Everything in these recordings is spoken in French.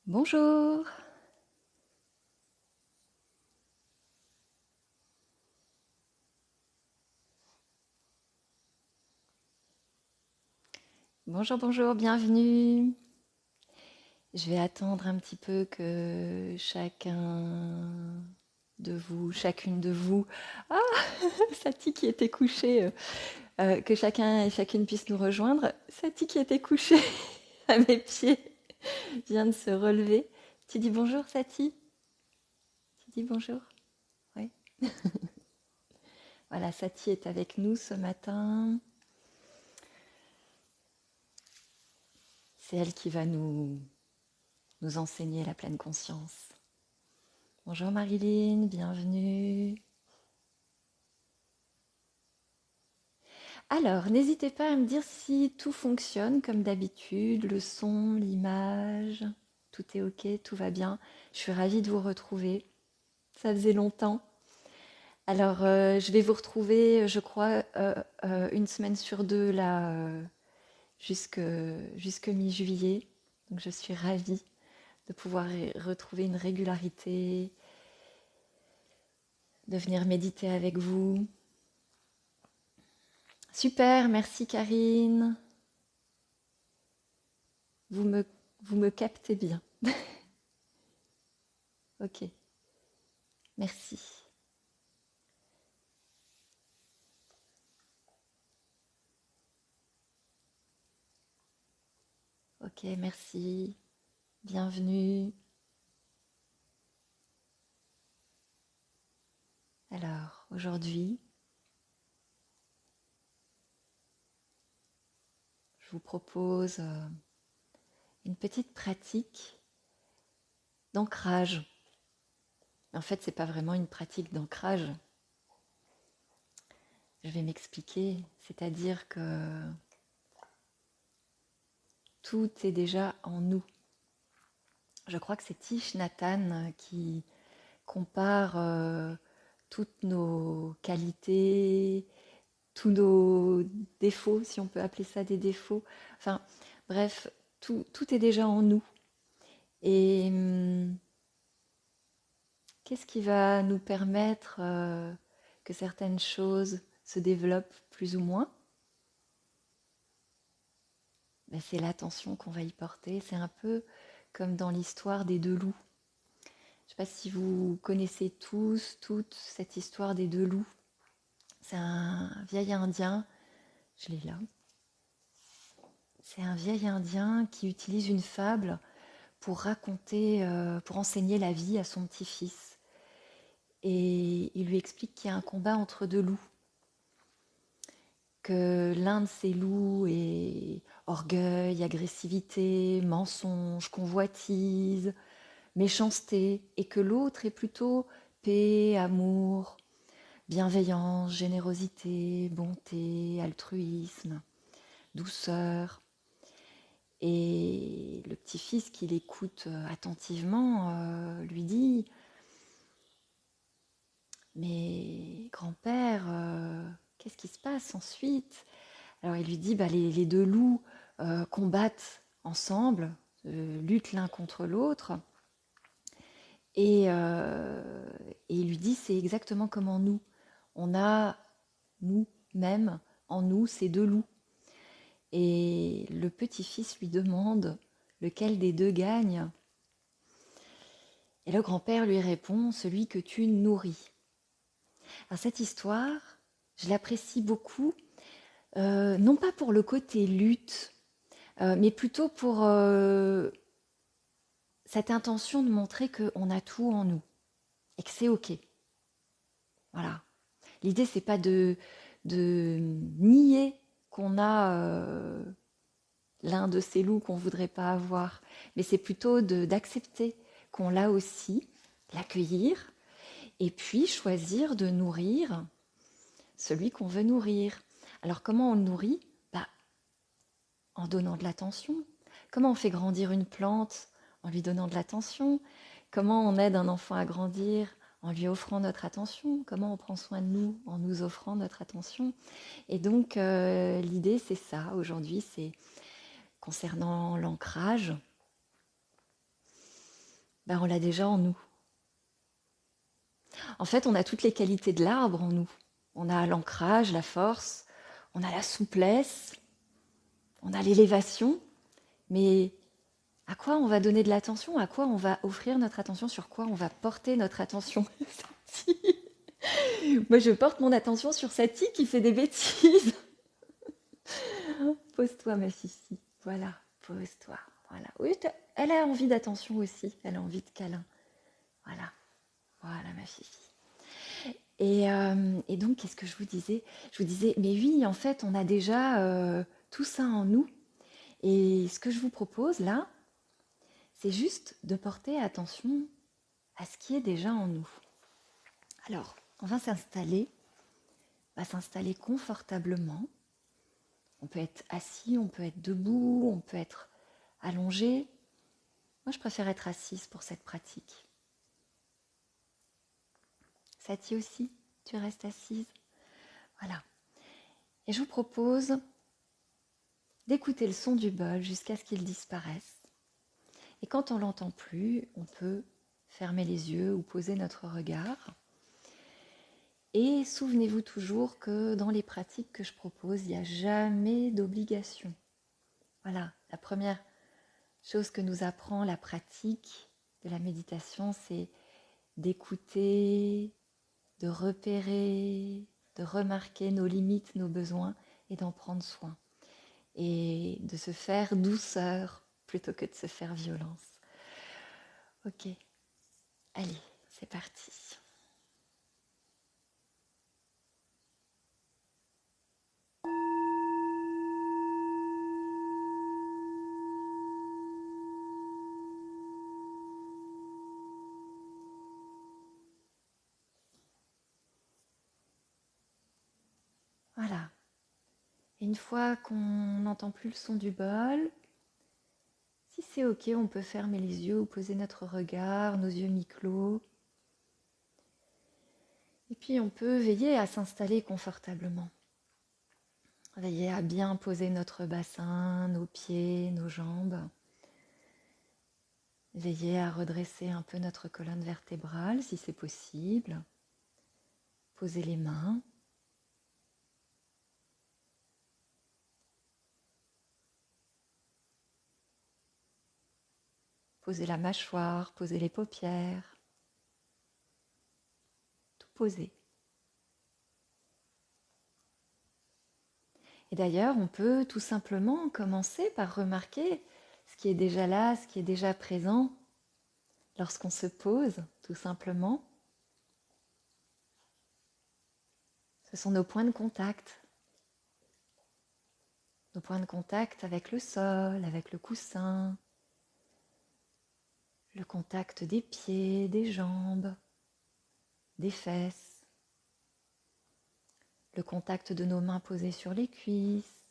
Bonjour, bonjour, bienvenue. Je vais attendre un petit peu que chacun de vous, chacune de vous, ah, Sati qui était couchée, que chacun et chacune puisse nous rejoindre. Sati qui était couchée à mes pieds vient de se relever. Tu dis bonjour, Sati? Tu dis bonjour? Oui. Voilà, Sati est avec nous ce matin. C'est elle qui va nous enseigner la pleine conscience. Bonjour Marilyn, bienvenue. Alors, n'hésitez pas à me dire si tout fonctionne comme d'habitude, le son, l'image, tout est ok, tout va bien. Je suis ravie de vous retrouver. Ça faisait longtemps. Alors, je vais vous retrouver, je crois, une semaine sur deux, là, jusque, jusque mi-juillet. Donc, je suis ravie de pouvoir retrouver une régularité, de venir méditer avec vous. Super, merci Karine. Vous me, vous me captez bien. Ok, merci. Ok, merci. Bienvenue. Alors, aujourd'hui, je vous propose une petite pratique d'ancrage. En fait, c'est pas vraiment une pratique d'ancrage. Je vais m'expliquer. C'est-à-dire que tout est déjà en nous. Je crois que c'est Thich Nhat Hanh qui compare toutes nos qualités, tous nos défauts, si on peut appeler ça des défauts. Enfin, bref, tout est déjà en nous. Et qu'est-ce qui va nous permettre que certaines choses se développent plus ou moins? Ben, c'est l'attention qu'on va y porter. C'est un peu comme dans l'histoire des deux loups. Je ne sais pas si vous connaissez tous, toute cette histoire des deux loups. C'est un vieil Indien, je l'ai là. C'est un vieil Indien qui utilise une fable pour raconter, pour enseigner la vie à son petit-fils. Et il lui explique qu'il y a un combat entre deux loups, que l'un de ces loups est orgueil, agressivité, mensonge, convoitise, méchanceté, et que l'autre est plutôt paix, amour, bienveillance, générosité, bonté, altruisme, douceur. Et le petit-fils qui l'écoute attentivement lui dit: mais grand-père, qu'est-ce qui se passe ensuite? Alors il lui dit, bah, les deux loups combattent ensemble, luttent l'un contre l'autre, et, et il lui dit, c'est exactement comme en nous. On a nous-mêmes en nous ces deux loups. Et le petit-fils lui demande lequel des deux gagne. Et le grand-père lui répond, celui que tu nourris. Alors cette histoire, je l'apprécie beaucoup, non pas pour le côté lutte, mais plutôt pour cette intention de montrer qu'on a tout en nous et que c'est ok. Voilà. L'idée, c'est pas de nier qu'on a l'un de ces loups qu'on voudrait pas avoir, mais c'est plutôt d'accepter qu'on l'a aussi, l'accueillir, et puis choisir de nourrir celui qu'on veut nourrir. Alors comment on le nourrit? Bah, en donnant de l'attention. Comment on fait grandir une plante? En lui donnant de l'attention. Comment on aide un enfant à grandir? En lui offrant notre attention. Comment on prend soin de nous? En nous offrant notre attention. Et donc l'idée c'est ça aujourd'hui, c'est concernant l'ancrage, Ben, on l'a déjà en nous. En fait, on a toutes les qualités de l'arbre en nous. On a l'ancrage, la force, on a la souplesse, on a l'élévation, mais à quoi on va donner de l'attention? À quoi on va offrir notre attention? Sur quoi on va porter notre attention? Moi, je porte mon attention sur Satie qui fait des bêtises. Pose-toi, ma Fifi. Voilà, pose-toi. Voilà. Oui, elle a envie d'attention aussi. Elle a envie de câlin. Voilà. Voilà, ma Fifi. Et donc, qu'est-ce que je vous disais? Je vous disais, mais oui, en fait, on a déjà tout ça en nous. Et ce que je vous propose là, c'est juste de porter attention à ce qui est déjà en nous. Alors, on va s'installer confortablement. On peut être assis, on peut être debout, on peut être allongé. Moi, je préfère être assise pour cette pratique. Satie aussi, tu restes assise. Voilà. Et je vous propose d'écouter le son du bol jusqu'à ce qu'il disparaisse. Et quand on l'entend plus, on peut fermer les yeux ou poser notre regard. Et souvenez-vous toujours que dans les pratiques que je propose, il n'y a jamais d'obligation. Voilà, la première chose que nous apprend la pratique de la méditation, c'est d'écouter, de repérer, de remarquer nos limites, nos besoins et d'en prendre soin. Et de se faire douceur plutôt que de se faire violence. Ok, allez, c'est parti. Voilà. Et une fois qu'on n'entend plus le son du bol, si c'est ok, on peut fermer les yeux ou poser notre regard, nos yeux mi-clos. Et puis on peut veiller à s'installer confortablement. Veiller à bien poser notre bassin, nos pieds, nos jambes. Veiller à redresser un peu notre colonne vertébrale si c'est possible. Poser les mains. Poser la mâchoire, poser les paupières. Tout poser. Et d'ailleurs, on peut tout simplement commencer par remarquer ce qui est déjà là, ce qui est déjà présent lorsqu'on se pose, tout simplement. Ce sont nos points de contact. Nos points de contact avec le sol, avec le coussin, le contact des pieds, des jambes, des fesses, le contact de nos mains posées sur les cuisses.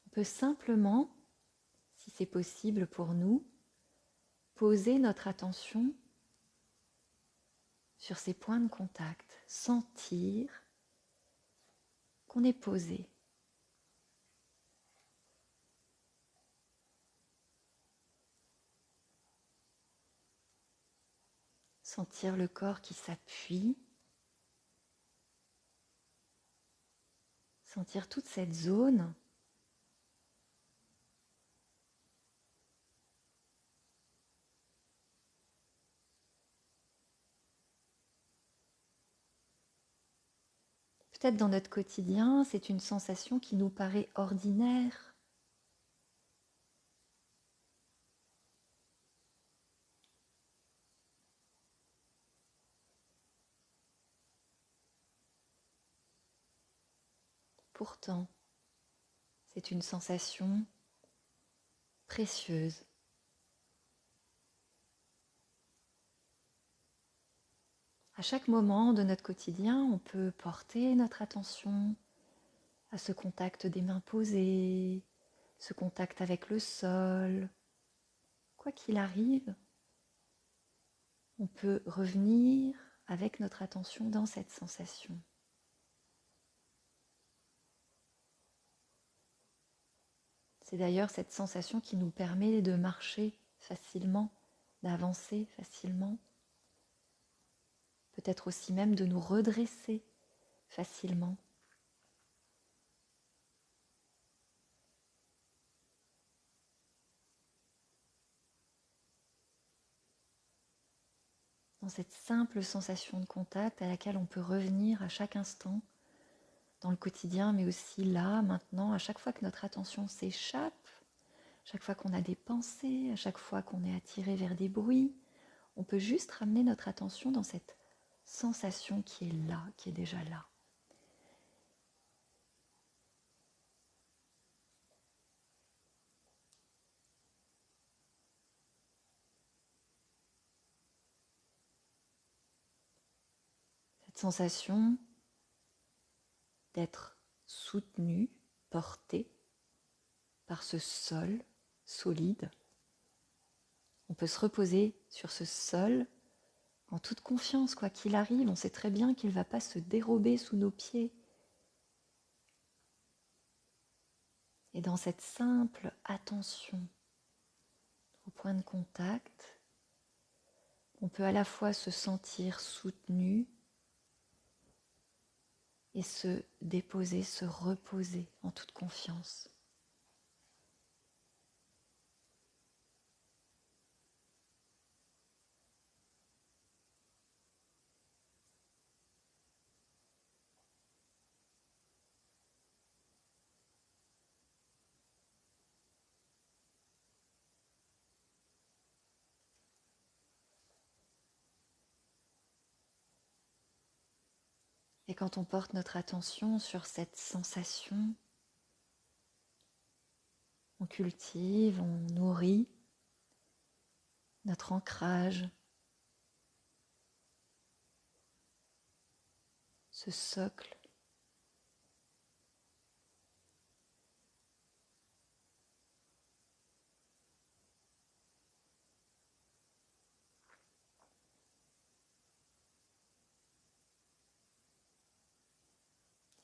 On peut simplement, si c'est possible pour nous, poser notre attention sur ces points de contact, sentir qu'on est posé. Sentir le corps qui s'appuie, sentir toute cette zone peut-être dans notre quotidien, c'est une sensation qui nous paraît ordinaire. Pourtant, c'est une sensation précieuse. À chaque moment de notre quotidien, on peut porter notre attention à ce contact des mains posées, ce contact avec le sol. Quoi qu'il arrive, on peut revenir avec notre attention dans cette sensation. C'est d'ailleurs cette sensation qui nous permet de marcher facilement, d'avancer facilement, peut-être aussi même de nous redresser facilement. Dans cette simple sensation de contact à laquelle on peut revenir à chaque instant, dans le quotidien, mais aussi là, maintenant, à chaque fois que notre attention s'échappe, à chaque fois qu'on a des pensées, à chaque fois qu'on est attiré vers des bruits, on peut juste ramener notre attention dans cette sensation qui est là, qui est déjà là. Cette sensation d'être soutenu, porté par ce sol solide. On peut se reposer sur ce sol en toute confiance, quoi qu'il arrive. On sait très bien qu'il ne va pas se dérober sous nos pieds. Et dans cette simple attention au point de contact, on peut à la fois se sentir soutenu et se déposer, se reposer en toute confiance. Et quand on porte notre attention sur cette sensation, on cultive, on nourrit notre ancrage, ce socle.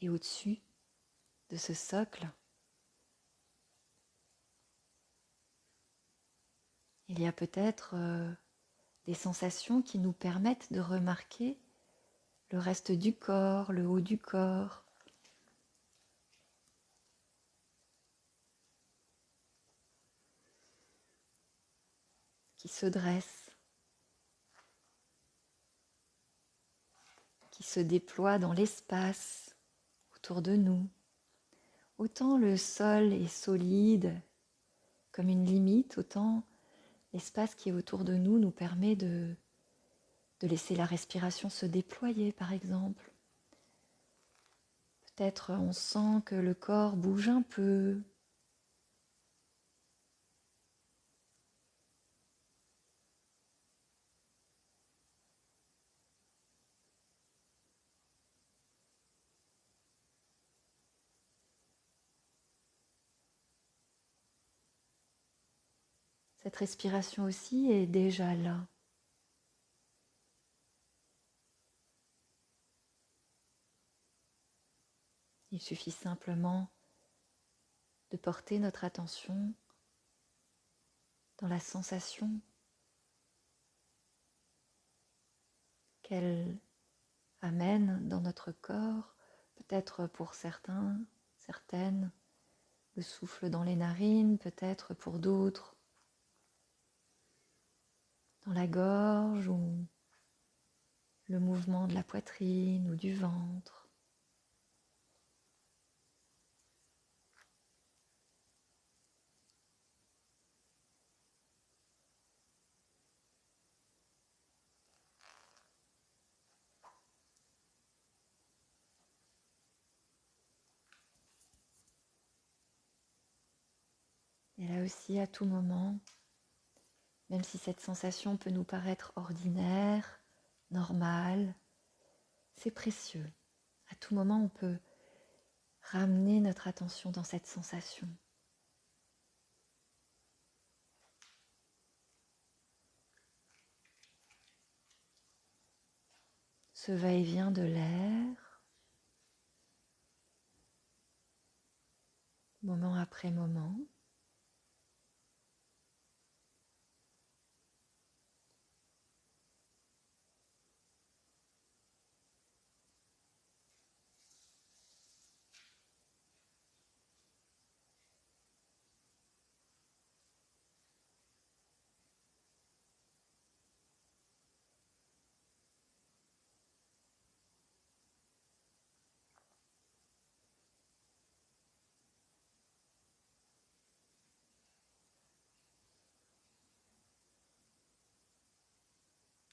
Et au-dessus de ce socle, il y a peut-être des sensations qui nous permettent de remarquer le reste du corps, le haut du corps, qui se dresse, qui se déploie dans l'espace autour de nous. Autant le sol est solide comme une limite, autant l'espace qui est autour de nous nous permet de laisser la respiration se déployer, par exemple. Peut-être on sent que le corps bouge un peu. Cette respiration aussi est déjà là. Il suffit simplement de porter notre attention dans la sensation qu'elle amène dans notre corps, peut-être pour certains, certaines, le souffle dans les narines, peut-être pour d'autres, dans la gorge ou le mouvement de la poitrine ou du ventre. Et là aussi, à tout moment, même si cette sensation peut nous paraître ordinaire, normale, c'est précieux. À tout moment, on peut ramener notre attention dans cette sensation. Ce va-et-vient de l'air, moment après moment.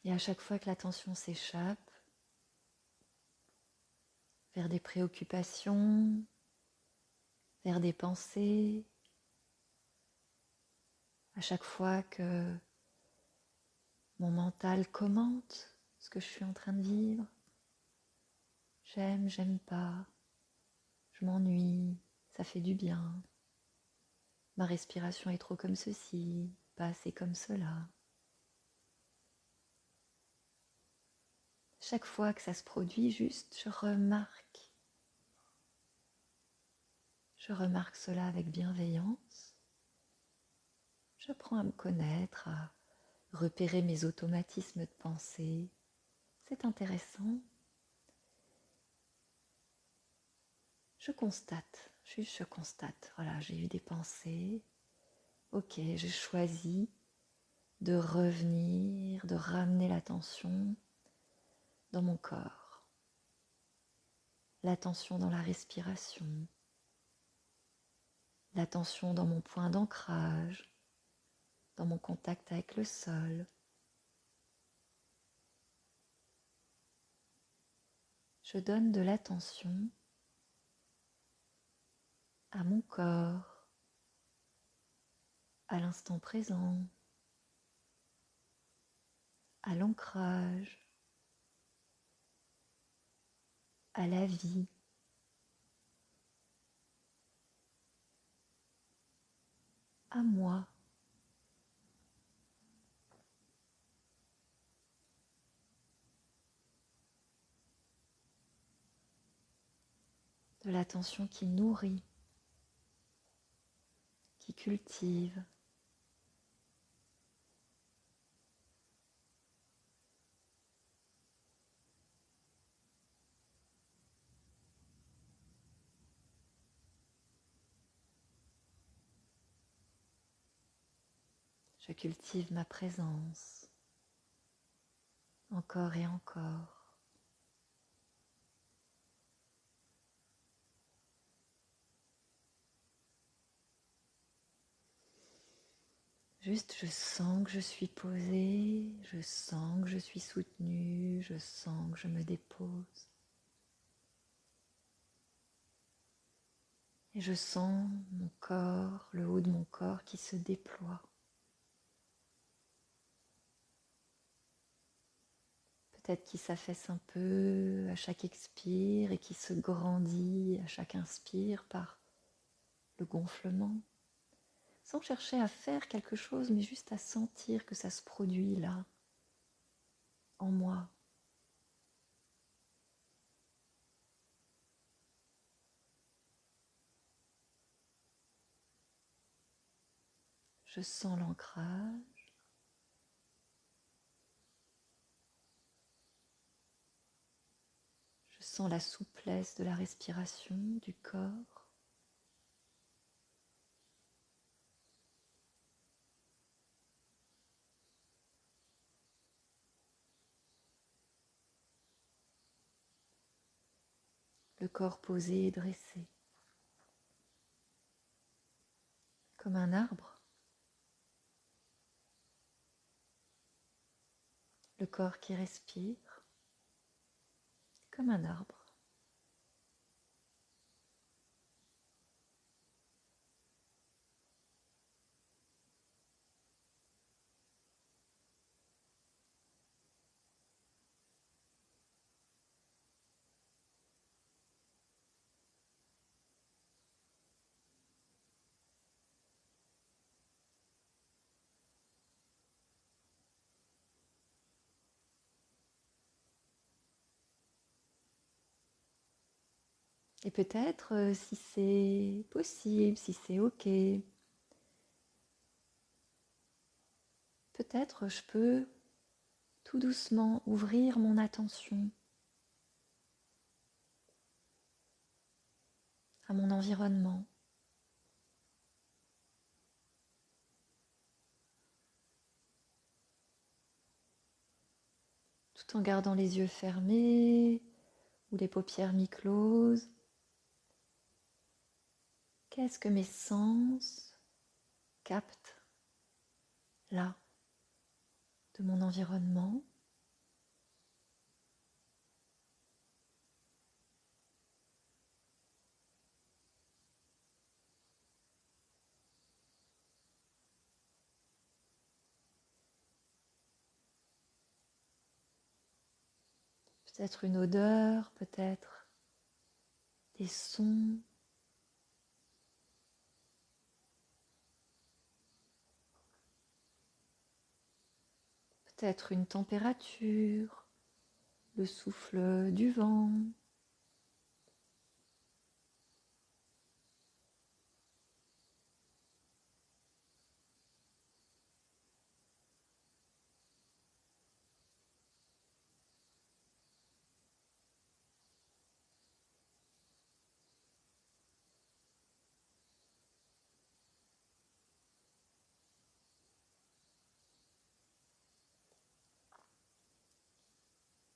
Et à chaque fois que l'attention s'échappe vers des préoccupations, vers des pensées, à chaque fois que mon mental commente ce que je suis en train de vivre, j'aime, j'aime pas, je m'ennuie, ça fait du bien, ma respiration est trop comme ceci, pas assez comme cela. Chaque fois que ça se produit, juste je remarque cela avec bienveillance. J'apprends à me connaître, à repérer mes automatismes de pensée. C'est intéressant. Je constate, juste je constate. Voilà, j'ai eu des pensées. Ok, je choisis de revenir, de ramener l'attention dans mon corps. L'attention dans la respiration. L'attention dans mon point d'ancrage, dans mon contact avec le sol. Je donne de l'attention à mon corps, à l'instant présent, à l'ancrage, à la vie, à moi. De l'attention qui nourrit, qui cultive. Je cultive ma présence, encore et encore. Juste, je sens que je suis posée, je sens que je suis soutenue, je sens que je me dépose. Et je sens mon corps, le haut de mon corps qui se déploie. Peut-être qu'il s'affaisse un peu à chaque expire et qui se grandit à chaque inspire par le gonflement. Sans chercher à faire quelque chose, mais juste à sentir que ça se produit là, en moi. Je sens l'ancrage. Je sens la souplesse de la respiration, du corps. Le corps posé et dressé, comme un arbre. Le corps qui respire, comme un arbre. Et peut-être, si c'est possible, si c'est ok, peut-être je peux tout doucement ouvrir mon attention à mon environnement. Tout en gardant les yeux fermés ou les paupières mi-closes. Qu'est-ce que mes sens captent là, de mon environnement? peut-être une odeur, peut-être des sons. Peut-être une température, le souffle du vent.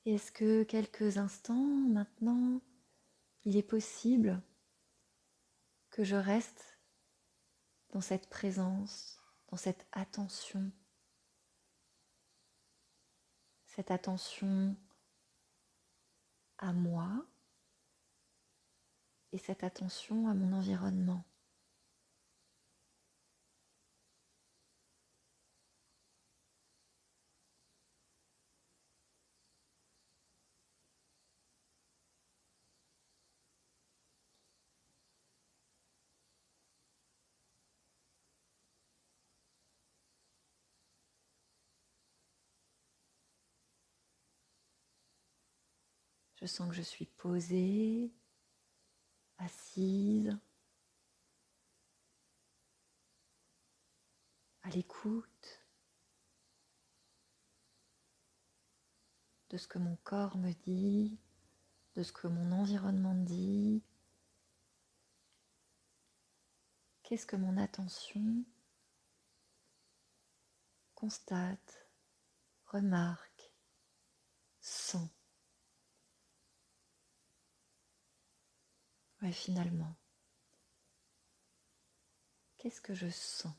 Et est-ce que quelques instants maintenant, il est possible que je reste dans cette présence, dans cette attention à moi et cette attention à mon environnement. Je sens que je suis posée, assise, à l'écoute de ce que mon corps me dit, de ce que mon environnement dit. Qu'est-ce que mon attention constate, remarque, sent? Ouais, finalement, qu'est-ce que je sens?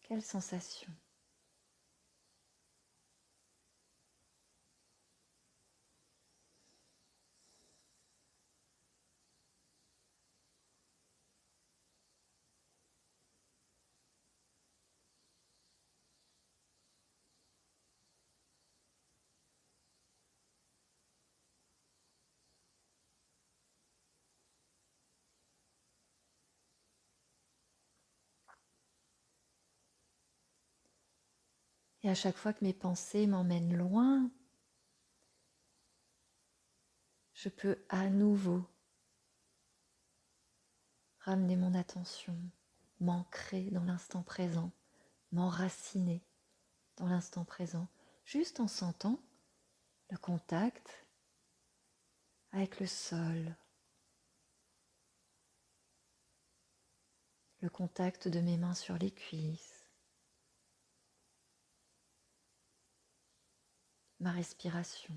Quelle sensation? Et à chaque fois que mes pensées m'emmènent loin, je peux à nouveau ramener mon attention, m'ancrer dans l'instant présent, m'enraciner dans l'instant présent, juste en sentant le contact avec le sol, le contact de mes mains sur les cuisses, ma respiration.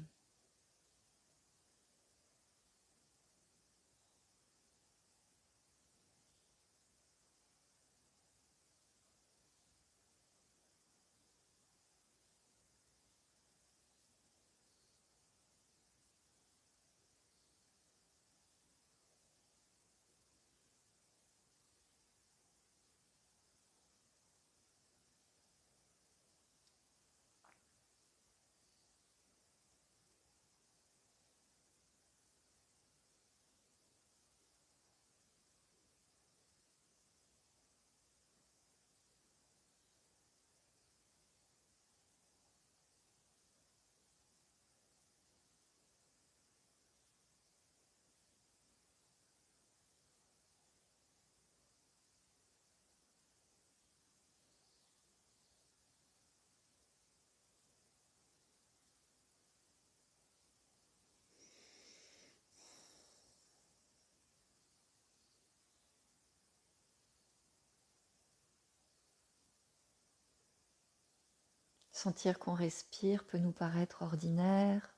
Sentir qu'on respire peut nous paraître ordinaire,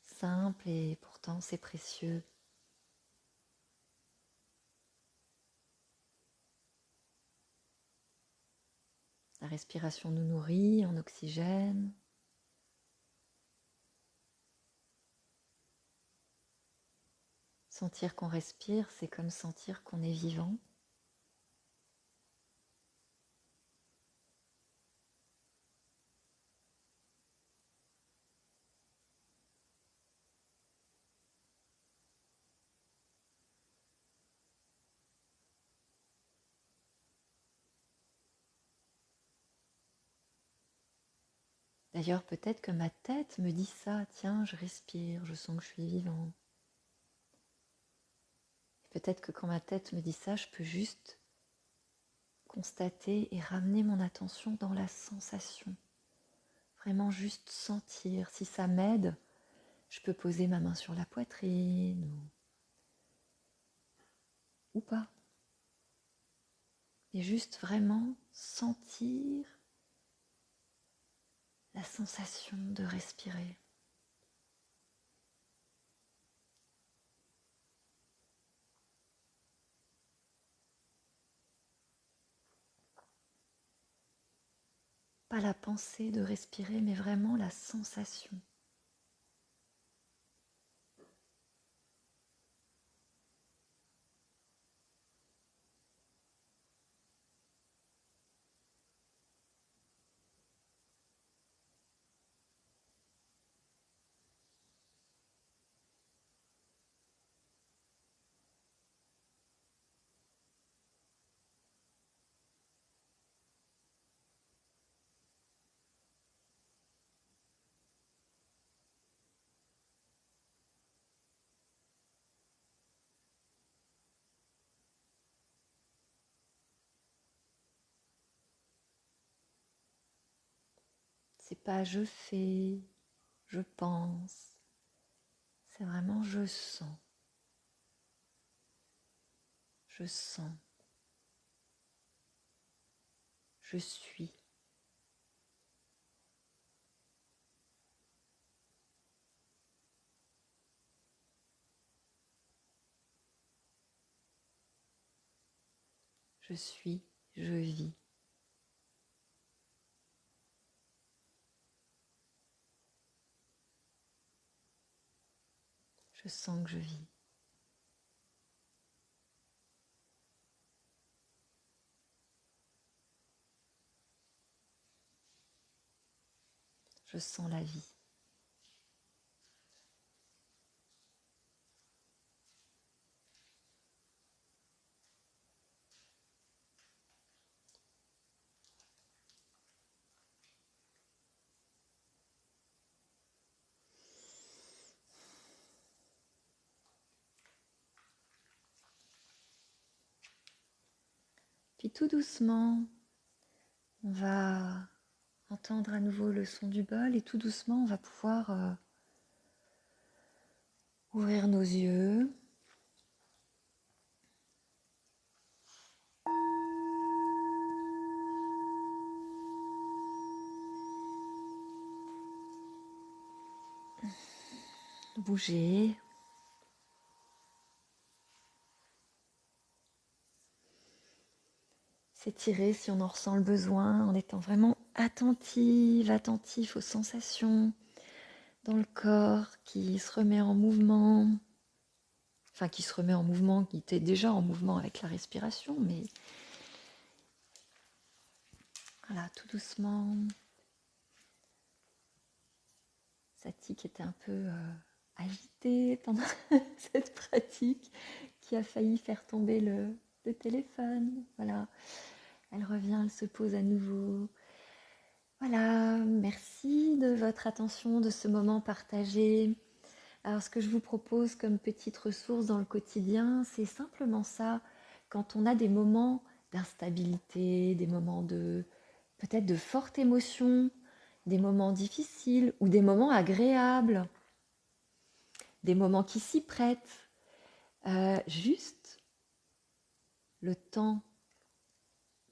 simple, et pourtant c'est précieux. La respiration nous nourrit en oxygène. Sentir qu'on respire, c'est comme sentir qu'on est vivant. D'ailleurs, peut-être que ma tête me dit ça, tiens, je respire, je sens que je suis vivant. Peut-être que quand ma tête me dit ça, je peux juste constater et ramener mon attention dans la sensation. Vraiment juste sentir. Si ça m'aide, je peux poser ma main sur la poitrine ou pas. Et juste vraiment sentir la sensation de respirer. Pas la pensée de respirer, mais vraiment la sensation. C'est pas je fais, je pense. C'est vraiment je sens. Je sens. Je suis. Je suis, je vis. Je sens que je vis. Je sens la vie. Puis tout doucement, on va entendre à nouveau le son du bol et tout doucement, on va pouvoir ouvrir nos yeux. Bouger. S'étirer si on en ressent le besoin en étant vraiment attentif aux sensations dans le corps qui se remet en mouvement. Enfin, qui se remet en mouvement, qui était déjà en mouvement avec la respiration, mais voilà, tout doucement. Satik était un peu agitée pendant cette pratique qui a failli faire tomber le téléphone. Voilà, elle revient, elle se pose à nouveau. Voilà, merci de votre attention, de ce moment partagé. Alors, ce que je vous propose comme petite ressource dans le quotidien, c'est simplement ça. Quand on a des moments d'instabilité, des moments de peut-être de forte émotion, des moments difficiles ou des moments agréables, des moments qui s'y prêtent, juste le temps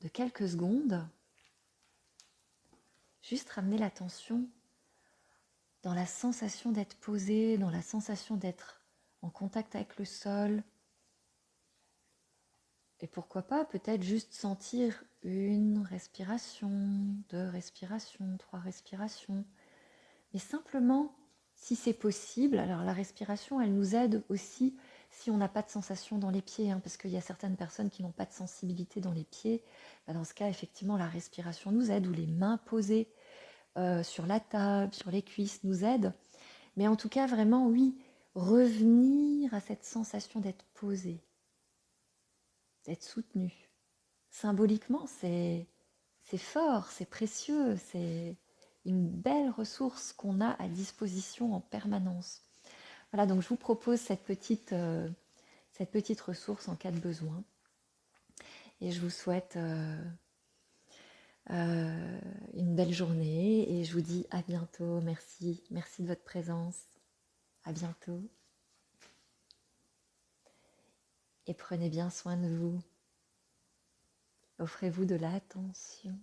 de quelques secondes, juste ramener l'attention dans la sensation d'être posé, dans la sensation d'être en contact avec le sol. Et pourquoi pas peut-être juste sentir une respiration, deux respirations, trois respirations. Mais simplement, si c'est possible, alors la respiration, elle nous aide aussi si on n'a pas de sensation dans les pieds, parce qu'il y a certaines personnes qui n'ont pas de sensibilité dans les pieds. Dans ce cas, effectivement, la respiration nous aide, ou les mains posées sur la table, sur les cuisses nous aident. Mais en tout cas, vraiment, oui, revenir à cette sensation d'être posé, d'être soutenu. Symboliquement, c'est fort, c'est précieux, une belle ressource qu'on a à disposition en permanence. Voilà, donc je vous propose cette petite ressource en cas de besoin. Et je vous souhaite une belle journée et je vous dis à bientôt. Merci, merci de votre présence. À bientôt. Et prenez bien soin de vous. Offrez-vous de l'attention.